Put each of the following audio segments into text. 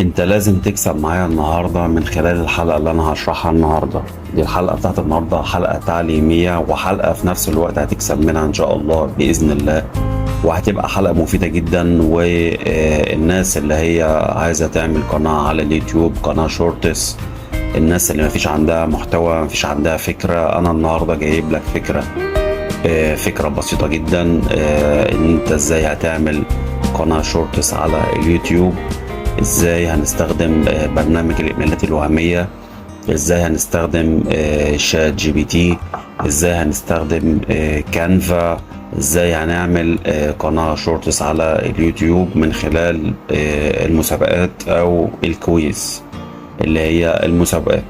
انت لازم تكسب معايا النهارده من خلال الحلقه اللي انا هشرحها النهارده. دي الحلقه بتاعت النهارده، حلقه تعليميه وحلقه في نفس الوقت هتكسب منها ان شاء الله باذن الله، وهتبقى حلقه مفيده جدا. والناس اللي هي عايزه تعمل قناه على اليوتيوب، قناه شورتس، الناس اللي مفيش عندها محتوى، مفيش عندها فكره، انا النهارده جايب لك فكره. فكره بسيطه جدا، ان انت ازاي هتعمل قناه شورتس على اليوتيوب، ازاي هنستخدم برنامج الايميلات الوهمية، ازاي هنستخدم شات جي بي تي، ازاي هنستخدم كانفا، ازاي هنعمل قناة شورتس على اليوتيوب من خلال المسابقات او الكويز اللي هي المسابقات.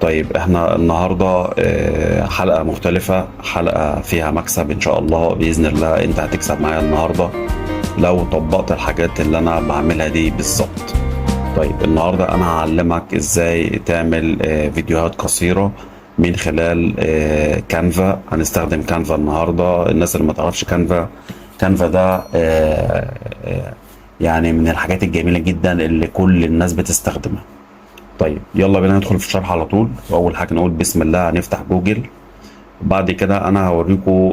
طيب احنا النهاردة حلقة مختلفة، حلقة فيها مكسب ان شاء الله بإذن الله. انت هتكسب معايا النهاردة لو طبقت الحاجات اللي انا بعملها دي بالظبط. طيب النهارده انا هعلمك ازاي تعمل فيديوهات قصيره من خلال كانفا. هنستخدم كانفا النهارده. الناس اللي ما تعرفش كانفا، كانفا ده يعني من الحاجات الجميله جدا اللي كل الناس بتستخدمها. طيب يلا بينا ندخل في الشرح على طول. واول حاجه نقول بسم الله، هنفتح جوجل. وبعد كده انا هوريكم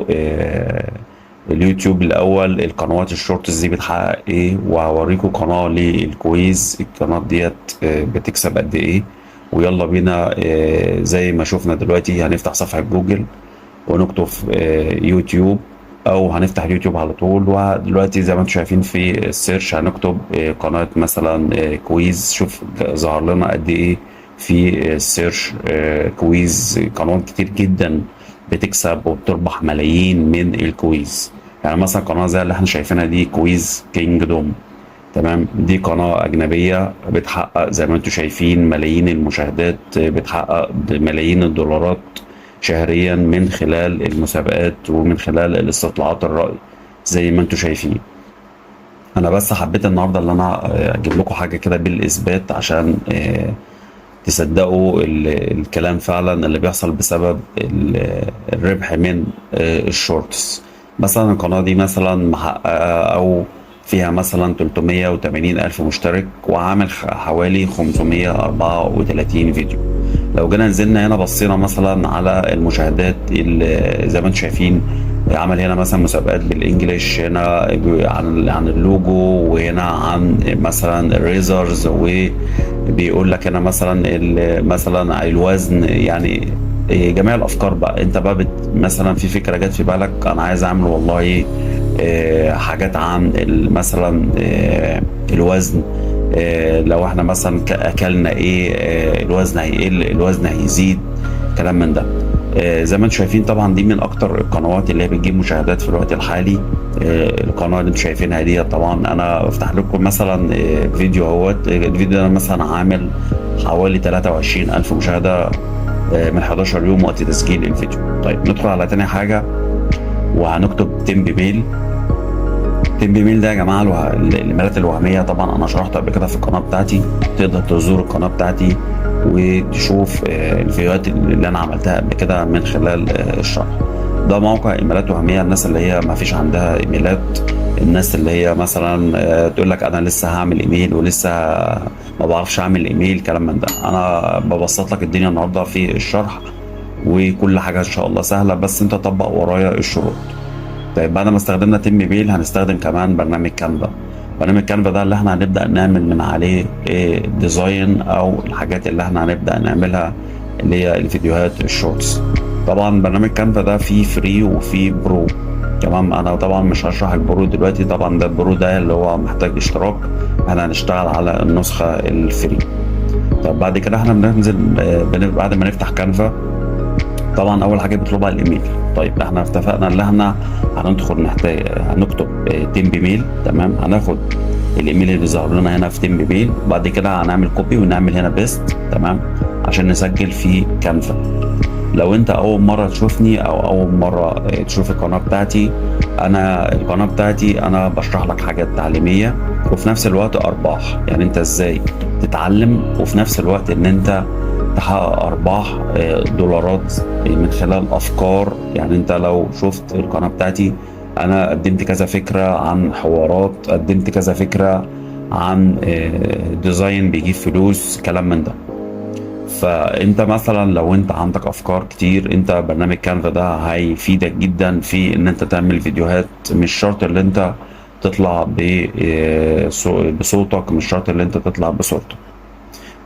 اليوتيوب الاول، القنوات الشورتس دي بتحقق ايه، وهوريكم قناه للكويز، القناه ديت بتكسب قد ايه. ويلا بينا زي ما شفنا دلوقتي هنفتح صفحه جوجل ونكتب يوتيوب، او هنفتح اليوتيوب على طول. ودلوقتي زي ما انتم شايفين في السيرش هنكتب قناه مثلا كويز. شوف ظهر لنا قد ايه في السيرش كويز، قنوات كتير جدا بتكسب وبتربح ملايين من الكويز. يعني مثلا قناه زي اللي احنا شايفينها دي، كويز كينجدوم، تمام. دي قناة أجنبية بتحقق زي ما انتم شايفين ملايين المشاهدات، بتحقق ملايين الدولارات شهريا من خلال المسابقات ومن خلال الاستطلاعات الرأي زي ما انتم شايفين. انا بس حبيت النهارده ان انا اجيب لكم حاجه كده بالاثبات عشان تصدقوا الكلام فعلا اللي بيحصل بسبب الربح من الشورتس. مثلا القناة دي مثلا محققة أو فيها مثلا 380 ألف مشترك، وعامل حوالي 534 فيديو. لو جينا نزلنا هنا بصينا مثلا على المشاهدات اللي زي ما انتم شايفين، عمل هنا مثلا مسابقات بالانجلش، هنا عن اللوجو، وهنا عن مثلا الريزرز، وبيقول لك هنا مثلا مثلا الوزن، يعني جميع الافكار بقى. انت بقى مثلا في فكره جت في بالك، انا عايز اعمل والله حاجات عن مثلا الوزن. لو احنا مثلا اكلنا ايه الوزن هيقل، الوزن هيزيد، كلام من ده. زي ما انتم شايفين طبعا دي من اكتر القنوات اللي هي بتجيب مشاهدات في الوقت الحالي. القناه اللي انتم شايفينها دي طبعا انا افتح لكم مثلا فيديو اهوت. الفيديو ده مثلا عامل حوالي 23 الف مشاهده من 11 يوم وقت تسجيل الفيديو. طيب ندخل على تاني حاجه وهنكتب تيمبي ميل. تيمبي ميل ده يا جماعه الايميلات الوهميه. طبعا انا شرحته قبل كده في القناه بتاعتي، تقدر تزور القناه بتاعتي وتشوف الفيديوهات اللي انا عملتها قبل كده من خلال الشرح. ده موقع ايميلات وهميه. الناس اللي هي ما فيش عندها ايميلات، الناس اللي هي مثلا تقول لك انا لسه هعمل ايميل ولسه ما بعرفش اعمل ايميل، كلام من ده. انا ببسط لك الدنيا النهارده في الشرح، وكل حاجه ان شاء الله سهله، بس انت طبق ورايا الشروط. طيب بعد ما استخدمنا تيم بيل هنستخدم كمان برنامج كانفا. برنامج كانفا ده اللي احنا هنبدأ نعمل من عليه ديزاين او الحاجات اللي احنا هنبدأ نعملها اللي هي الفيديوهات الشورتس. طبعا برنامج كانفا ده فيه فري وفيه برو. تمام. انا طبعا مش هشرح البرو دلوقتي، طبعا ده البرو ده اللي هو محتاج اشتراك. احنا هنشتغل على النسخة الفري. طب بعد كده احنا بننزل بعد ما نفتح كانفا طبعا اول حاجه بيطلبها الايميل. طيب احنا اتفقنا ان احنا هندخل نحتاج هنكتب تيم بيميل، تمام. هناخد الايميل اللي ظهر لنا هنا في تيم بيميل، وبعد كده هنعمل كوبي ونعمل هنا بيست، تمام، عشان نسجل في كانفا. لو انت اول مره تشوفني او اول مره تشوف القناه بتاعتي، القناه بتاعتي انا بشرح لك حاجات تعليميه وفي نفس الوقت ارباح. يعني انت ازاي تتعلم وفي نفس الوقت ان انت تحقق ارباح دولارات من خلال افكار. يعني انت لو شفت القناه بتاعتي، انا قدمت كذا فكره عن حوارات، قدمت كذا فكره عن ديزاين بيجيب فلوس، كلام من ده. فانت مثلا لو انت عندك افكار كتير، انت برنامج كانفا ده هيفيدك جدا في ان انت تعمل فيديوهات. مش شرط ان انت تطلع بصوتك، مش شرط ان انت تطلع بصورتك.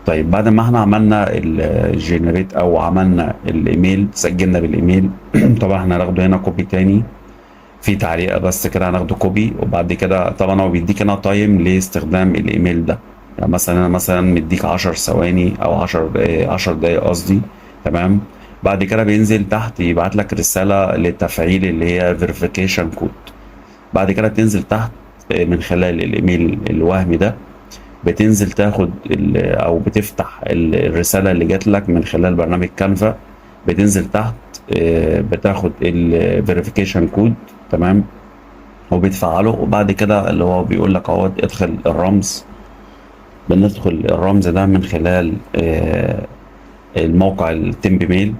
طيب بعد ما احنا عملنا الجينيريت او عملنا الايميل، سجلنا بالايميل طبعا احنا هناخده هنا كوبي تاني في تعليقه بس كده، هناخده كوبي. وبعد كده طبعا هو بيديك هنا تايم لاستخدام الايميل ده. يعني مثلا انا مثلا مديك 10 ثواني او 10 دقايق قصدي. تمام. بعد كده بينزل تحت يبعت لك رساله للتفعيل اللي هي فيريفيكيشن كود. بعد كده بتنزل تحت من خلال الايميل الوهمي ده، بتنزل تاخد او بتفتح الرساله اللي جات لك من خلال برنامج كانفا. بتنزل تحت بتاخد الفيريفيكيشن كود. تمام. وبتفعله. وبعد كده اللي هو بيقول لك اهو ادخل الرمز. بندخل الرمز ده من خلال الموقع التمب ميل.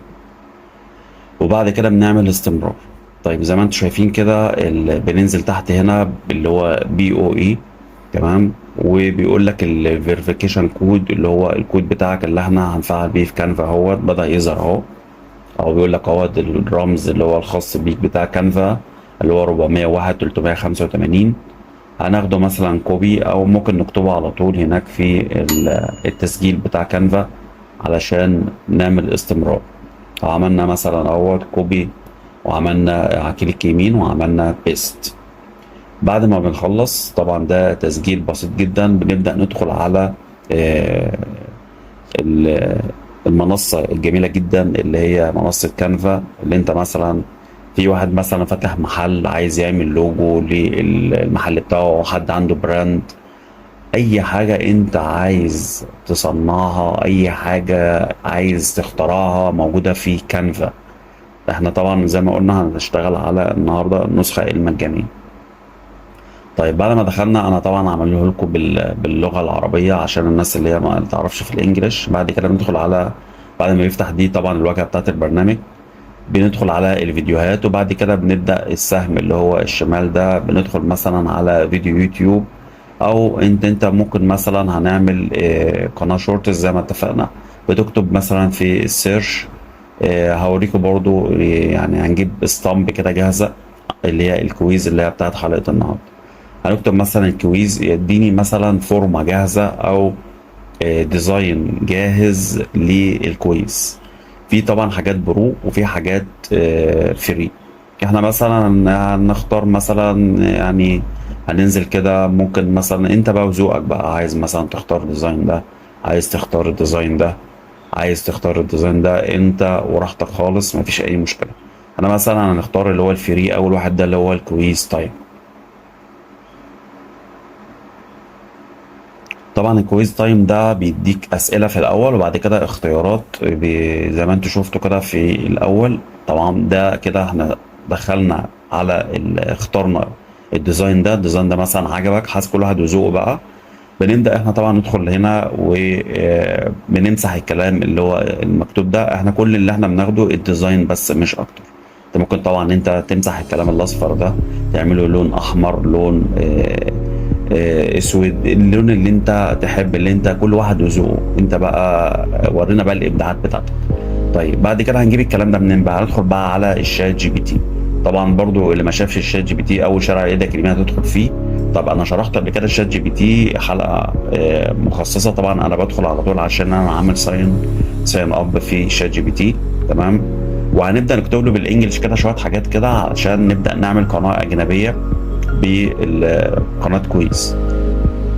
وبعد كده بنعمل استمرار. طيب زي ما انتم شايفين كده بننزل تحت هنا اللي هو بي او اي. تمام. وبيقول لك الفيريفيكيشن كود اللي هو الكود بتاعك اللي احنا هنفعل بيه في كانفا اهوت بدأ يظهر اهو. او بيقول لك اهوت الرمز اللي هو الخاص بيك بتاع كانفا اللي هو 401 385. هناخده مثلا كوبي او ممكن نكتبه على طول هناك في التسجيل بتاع كانفا علشان نعمل استمرار. عملنا مثلا اهوت كوبي، وعملنا كليك يمين وعملنا بيست. بعد ما بنخلص طبعا ده تسجيل بسيط جدا، بنبدأ ندخل على آه، ال- المنصة الجميلة جدا اللي هي منصة كانفا. اللي انت مثلا في واحد مثلا فتح محل عايز يعمل لوجو للمحل بتاعه، حد عنده براند، اي حاجة انت عايز تصنعها، اي حاجة عايز تخترعها موجودة في كانفا. احنا طبعا زي ما قلنا هنشتغل على النهاردة النسخة المجانية. طيب بعد ما دخلنا انا طبعا عمله لكم باللغه العربيه عشان الناس اللي هي ما تعرفش في الانجليش. بعد كده بندخل على، بعد ما يفتح دي طبعا الواجهه بتاعت البرنامج، بندخل على الفيديوهات. وبعد كده بنبدا السهم اللي هو الشمال ده، بندخل مثلا على فيديو يوتيوب. او انت ممكن مثلا هنعمل قناه شورتس زي ما اتفقنا. بتكتب مثلا في السيرش. هوريكم برضو يعني هنجيب اسطمب كده جاهزه اللي هي الكويز اللي هي بتاعت حلقه النهارده. هنكتب مثلا الكويز يديني مثلا فورمة جاهزة او ديزاين جاهز للكويز. في طبعا حاجات برو وفي حاجات فري. احنا مثلا هنختار مثلا يعني هننزل كده، ممكن مثلا انت بقى وذوقك بقى عايز مثلا تختار الديزاين ده، عايز تختار الديزاين ده، عايز تختار الديزاين ده انت وراحتك خالص، مفيش اي مشكلة. انا مثلا هنختار اللي هو الفري اول واحد ده اللي هو الكويز تايم. طبعا الكويز تايم ده بيديك اسئله في الاول وبعد كده اختيارات زي ما انتوا شفتوا كده في الاول. طبعا ده كده احنا دخلنا على اخترنا الديزاين ده. الديزاين ده مثلا عجبك، حاسس كل واحد وذوقه بقى. بنبدا احنا طبعا ندخل هنا وبنمسح الكلام اللي هو المكتوب ده. احنا كل اللي احنا بناخده الديزاين بس مش اكتر. انت ممكن طبعا انت تمسح الكلام الاصفر ده، تعمله لون احمر، لون اسود، اللون اللي انت تحب، اللي انت كل واحد وذوقه انت بقى. ورينا بقى الابداعات بتاعتك. طيب بعد كده هنجيب الكلام ده منين بقى؟ هندخل بقى على الشات جي بي تي. طبعا برضو اللي ما شافش الشات جي بي تي اول شارع ايدك اليمين هتدخل فيه. طب انا شرحت قبل كده الشات جي بي تي حلقه مخصصه. طبعا انا بدخل على طول عشان انا عامل ساين اب في شات جي بي تي. تمام. وهنبدا نكتب له بالانجلش كده شويه حاجات كده عشان نبدا نعمل قناه اجنبيه بقناه كويس.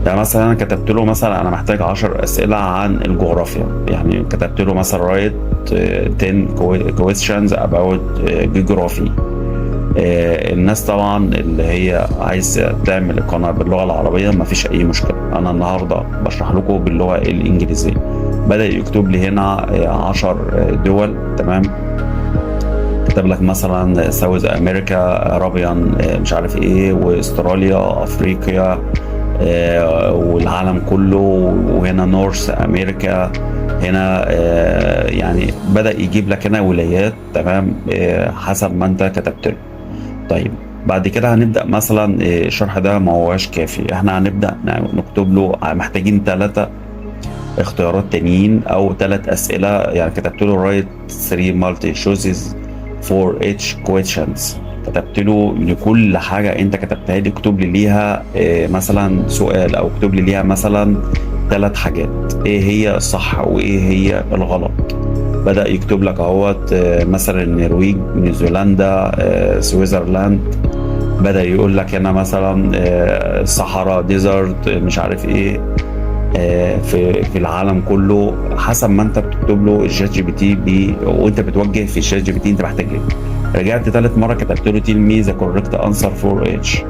يعني مثلا انا كتبت له مثلا انا محتاج 10 اسئله عن الجغرافيا. يعني كتبت له مثلا رايت 10 questions about geography. الناس طبعا اللي هي عايز تعمل القناه باللغه العربيه ما فيش اي مشكله. انا النهارده بشرح لكم باللغه الانجليزيه. بدا يكتب لي هنا 10 دول. تمام. كتب لك مثلا ساوث امريكا، ارابيان مش عارف ايه، واستراليا، افريقيا، والعالم كله، وهنا نورث امريكا. هنا يعني بدأ يجيب لك هنا ولايات. تمام. حسب ما انت كتبت له. طيب بعد كده هنبدأ مثلا الشرح ده ما هوش كافي، احنا هنبدأ نكتب له محتاجين 3 اختيارات تانيين او 3 اسئلة. يعني كتبت له write 3 multi choices for each questions. كتبت له لكل حاجة انت كتبتها لي اكتب لي ليها مثلا سؤال، او اكتب لي ليها مثلا 3 حاجات، ايه هي الصح وايه هي الغلط. بدأ يكتب لك اهوت مثلا النرويج، نيوزيلندا، سويسرلاند. بدأ يقول لك هنا مثلا صحراء، ديزرت، مش عارف ايه في العالم كله، حسب ما انت بتكتب له الشات جي بي تي وانت بتوجه في الشات جي بي تي انت محتاج ايه. رجعت ثالث مره كتبت له تيل مي ذا كوريكت انسر فور اتش.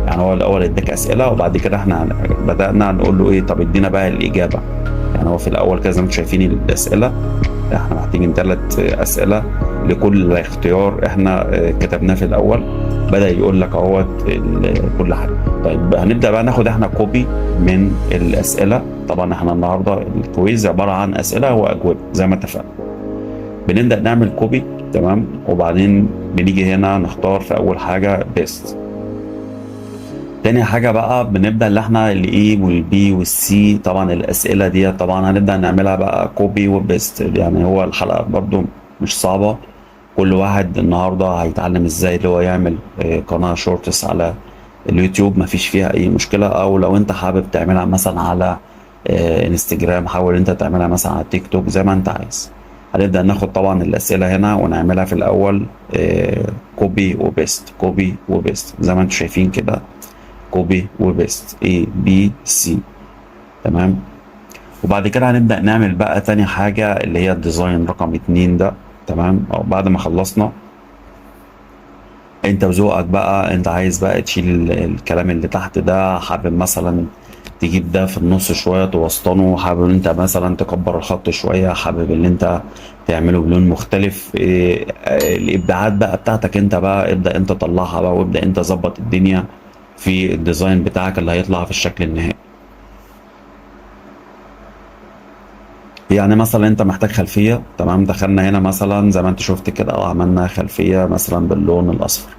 يعني هو الاول اداك اسئله وبعد كده احنا بدانا نقول له ايه، طب ادينا بقى الاجابه. يعني هو في الاول كده زي ما انتم شايفين الاسئله، احنا محتاجين 3 اسئله لكل اختيار احنا كتبناه في الاول. بدأ يقول لك اهوت كل حاجه. طيب هنبدأ بقى ناخد احنا كوبي من الاسئله. طبعا احنا النهارده الكويز عباره عن اسئله واجوبه زي ما اتفقنا. بنبدأ نعمل كوبي، تمام، وبعدين بنيجي هنا نختار في اول حاجه بيست. تاني حاجة بقى بنبدأ اللي احنا الاي والبي والسي. طبعا الأسئلة دي طبعا هنبدأ نعملها بقى كوبي وبيست. يعني هو الحلقة برضو مش صعبة، كل واحد النهاردة هيتعلم ازاي اللي هو يعمل قناة شورتس على اليوتيوب، مفيش فيها أي مشكلة. أو لو أنت حابب تعملها مثلا على انستجرام، حاول أنت تعملها مثلا على تيك توك زي ما أنت عايز. هنبدأ ناخد طبعا الأسئلة هنا ونعملها في الأول كوبي وبيست، كوبي وبيست زي ما انتم شايفين كده، كوبي وبيست A B C. تمام. وبعد كده هنبدأ نعمل بقى تاني حاجة اللي هي الديزاين رقم 2 ده. تمام. او بعد ما خلصنا انت وذوقك بقى، انت عايز بقى تشيل الكلام اللي تحت ده، حابب مثلا تجيب ده في النص شوية توسطنه، حابب انت مثلا تكبر الخط شوية، حابب اللي انت تعمله بلون مختلف. الابداعات بقى بتاعتك انت بقى، ابدأ انت طلعها بقى وابدأ انت ظبط الدنيا في الديزاين بتاعك اللي هيطلع في الشكل النهائي. يعني مثلا انت محتاج خلفية، تمام، دخلنا هنا مثلا زي ما انت شفت كده وعملنا خلفية مثلا باللون الاصفر.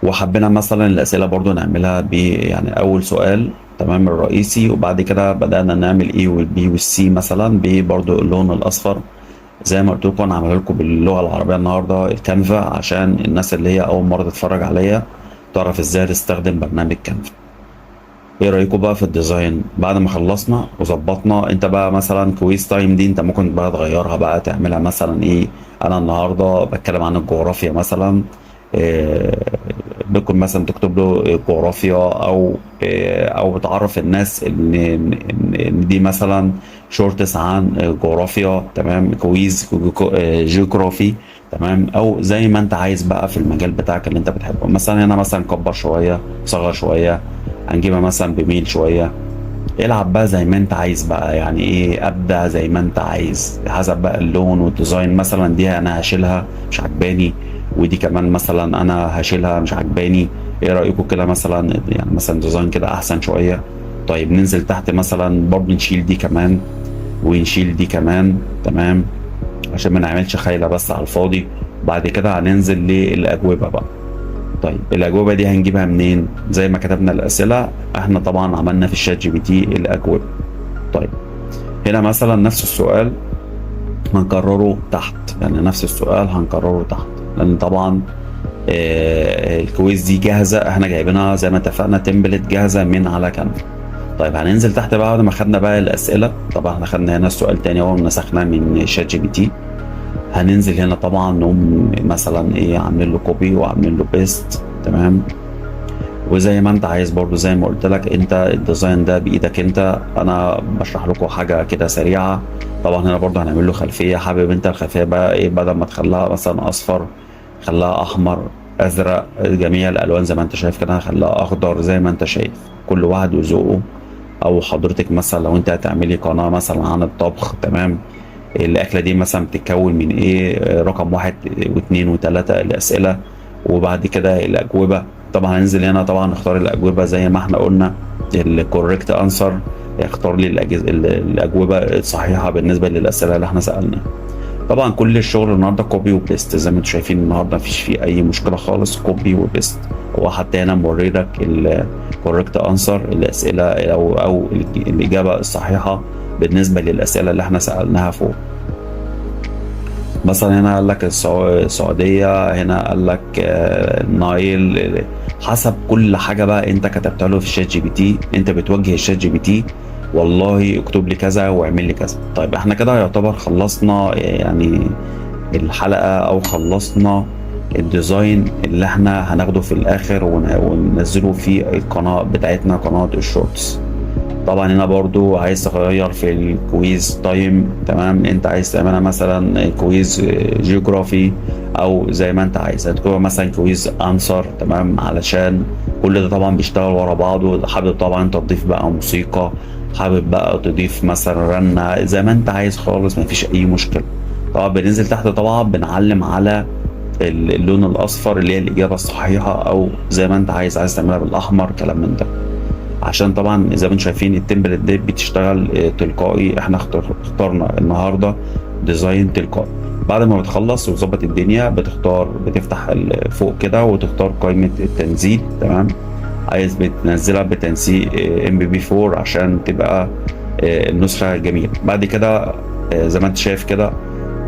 وحبينا مثلا الاسئلة برضو نعملها يعني اول سؤال تمام الرئيسي، وبعد كده بدأنا نعمل ايه والبي والسي مثلا برضو اللون الاصفر. زي ما قلت لكم انا عامل لكم باللغة العربية النهاردة الكانفا عشان الناس اللي هي اول مرة تتفرج عليا تعرف ازاي تستخدم برنامج كانفا. ايه رايكم بقى في الديزاين بعد ما خلصنا وظبطنا؟ انت بقى مثلا كويس تايم دي انت ممكن بقى تغيرها بقى تعملها مثلا ايه. انا النهارده بتكلم عن الجغرافيا مثلا، إيه ممكن مثلا تكتب له جغرافيا او تعرف الناس ان دي مثلا شورتس عن جغرافيا، تمام، كويز جيوغرافي، تمام، او زي ما انت عايز بقى في المجال بتاعك اللي انت بتحبه. مثلا هنا مثلا كبر شويه، صغر شويه، هنجيبها مثلا بميل شويه. العب بقى زي ما انت عايز بقى، يعني ايه، ابدع زي ما انت عايز حسب بقى اللون والديزاين. مثلا دي انا هشيلها مش عجباني، ودي كمان مثلا انا هشيلها مش عجباني. ايه رايكم كده مثلا؟ يعني مثلا ديزاين كده احسن شويه. طيب ننزل تحت مثلا برضه نشيل دي كمان ونشيل دي كمان، تمام، عشان ما نعملش خيله بس على الفاضي. بعد كده هننزل للاجوبه بقى. طيب الأجوبة دي هنجيبها منين؟ زي ما كتبنا الأسئلة احنا طبعا عملنا في الشات جي بي تي الأجوبة. طيب هنا مثلا نفس السؤال هنكرره تحت، يعني نفس السؤال هنكرره تحت، لأن طبعا الكويز دي جاهزة، احنا جايبينها زي ما اتفقنا تمبلت جاهزة من على كانفا. طيب هننزل تحت بقى بعد ما خدنا بقى الأسئلة. طبعا احنا خدنا هنا السؤال تاني اهو نسخناه من شات جي بي تي. هننزل هنا طبعا نقوم مثلا ايه عاملين له كوبي وعاملين له بيست، تمام. وزي ما انت عايز برضو زي ما قلت لك انت الديزاين ده بايدك انت. انا بشرح لكم حاجه كده سريعه. طبعا هنا برضو هنعمل له خلفيه، حابب انت الخلفيه بقى ايه، بدل ما تخليها مثلا اصفر خليها احمر، ازرق، جميع الالوان زي ما انت شايف كده، خليها اخضر زي ما انت شايف، كل واحد وذوقه. او حضرتك مثلا لو انت هتعملي قناه مثلا عن الطبخ، تمام، الاكله دي مثلا بتتكون من ايه، رقم 1 و2 و3 الاسئله، وبعد كده الاجوبه. طبعا هننزل هنا طبعا نختار الاجوبه زي ما احنا قلنا الكوريكت انسر، يختار لي الاجوبه الصحيحه بالنسبه للاسئله اللي احنا سالناها. طبعا كل الشغل النهارده كوبي وبيست، زي ما انتم شايفين النهارده مفيش فيه اي مشكله خالص، كوبي وبيست. هو حتى هنا موري لك الكوريكت انسر، الاسئله او الاجابه الصحيحه بالنسبه للاسئله اللي احنا سالناها فوق. مثلا هنا قال لك السعوديه، هنا قال لك النايل. حسب كل حاجه بقى انت كتبتها له في الشات جي بي تي، انت بتوجه الشات جي بي تي والله اكتب لي كذا واعمل لي كذا. طيب احنا كده يعتبر خلصنا يعني الحلقة، او خلصنا الديزاين اللي احنا هناخده في الاخر وننزله في القناة بتاعتنا، قناة الشورتس. طبعا هنا برضو عايز تغير في الكويز تايم، تمام، انت عايز تعملها مثلا كويز جيوغرافي، او زي ما انت عايز هتكون مثلا كويز انسر، تمام، علشان كل ده طبعا بيشتغل ورا بعضه. حابب طبعا انت تضيف بقى موسيقى، حابب بقى تضيف مثلا رنة، زي ما انت عايز خالص، مفيش اي مشكلة. طبعا بننزل تحت طبعا بنعلم على اللون الاصفر اللي هي الاجابة الصحيحة، او زي ما انت عايز تعملها بالاحمر، كلام من ده. عشان طبعا زي ما انتم شايفين التمبلت دي بتشتغل تلقائي. احنا اخترنا النهارده ديزاين تلقائي. بعد ما بتخلص وتظبط الدنيا بتفتح فوق كده وتختار قائمة التنزيل، تمام. عايز بتنزلها بتنسيق MP4 عشان تبقى النسخة جميلة. بعد كده زي ما انت شايف كده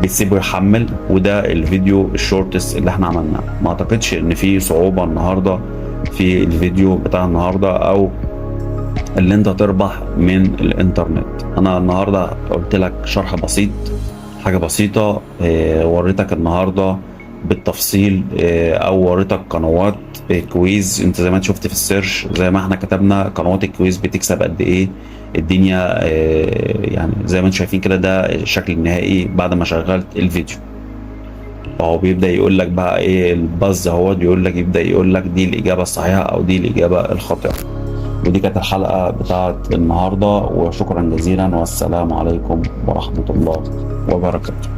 بتسيبه يحمل. وده الفيديو الشورتس اللي احنا عملناه. ما اعتقدش ان في صعوبة النهارده في الفيديو بتاع النهارده، او اللي انت تربح من الانترنت. انا النهارده قلت لك شرح بسيط، حاجه بسيطه، وريتك النهارده بالتفصيل، او وريتك قنوات كويز. انت زي ما انت شفت في السيرش، زي ما احنا كتبنا قنوات الكويز بتكسب قد ايه الدنيا. يعني زي ما انتم شايفين كده ده الشكل النهائي بعد ما شغلت الفيديو. فهو بيبدا يقول لك بقى ايه الباز، هو يبدا يقول لك دي الاجابه الصحيحه او دي الاجابه الخاطئه. ودي كانت الحلقة بتاعت النهاردة، وشكرا جزيلا، والسلام عليكم ورحمة الله وبركاته.